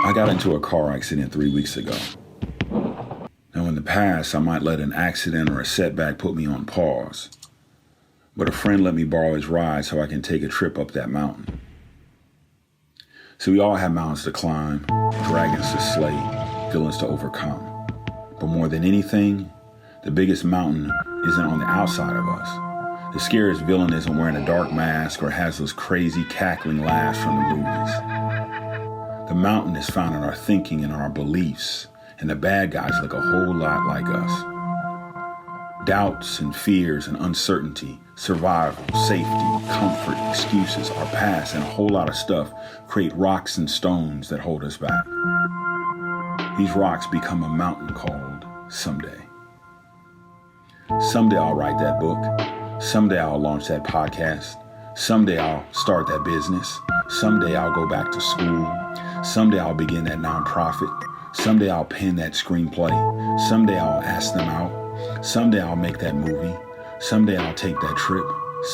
I got into a car accident 3 weeks ago. Now, in the past, I might let an accident or a setback put me on pause. But a friend let me borrow his ride so I can take a trip up that mountain. So we all have mountains to climb, dragons to slay, villains to overcome. But more than anything, the biggest mountain isn't on the outside of us. The scariest villain isn't wearing a dark mask or has those crazy cackling laughs from the movies. The mountain is found in our thinking and our beliefs, and the bad guys look a whole lot like us. Doubts and fears and uncertainty, survival, safety, comfort, excuses, our past, and a whole lot of stuff create rocks and stones that hold us back. These rocks become a mountain called someday. Someday I'll write that book. Someday I'll launch that podcast. Someday I'll start that business. Someday I'll go back to school. Someday I'll begin that nonprofit. Someday I'll pen that screenplay. Someday I'll ask them out. Someday I'll make that movie. Someday I'll take that trip.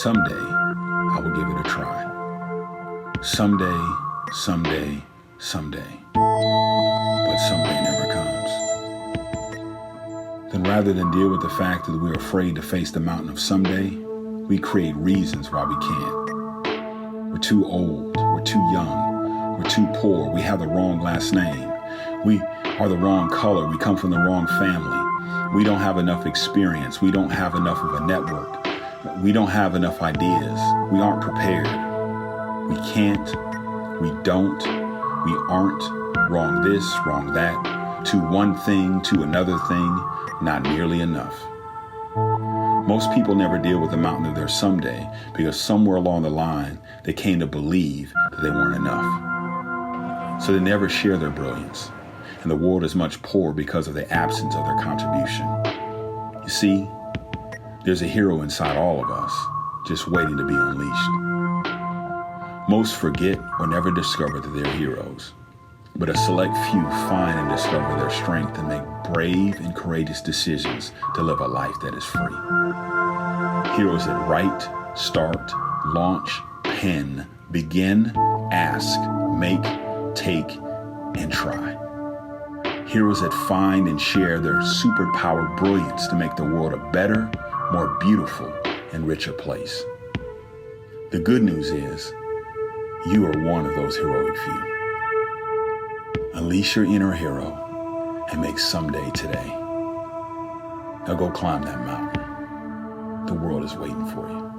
Someday I will give it a try. Someday, someday, someday. But someday never comes. Then rather than deal with the fact that we're afraid to face the mountain of someday, we create reasons why we can't. We're too old. We're too young. We're too poor. We have the wrong last name. We are the wrong color. We come from the wrong family. We don't have enough experience. We don't have enough of a network. We don't have enough ideas. We aren't prepared. We can't. We don't. We aren't. Wrong this, wrong that. To one thing, to another thing. Not nearly enough. Most people never deal with the mountain of their someday because somewhere along the line, they came to believe that they weren't enough. So they never share their brilliance. And the world is much poorer because of the absence of their contribution. You see, there's a hero inside all of us, just waiting to be unleashed. Most forget or never discover that they're heroes, but a select few find and discover their strength and make brave and courageous decisions to live a life that is free. Heroes that write, start, launch, pen, begin, ask, make, take, and try. Heroes that find and share their superpowered brilliance to make the world a better, more beautiful, and richer place. The good news is, you are one of those heroic few. Unleash your inner hero and make someday today. Now go climb that mountain. The world is waiting for you.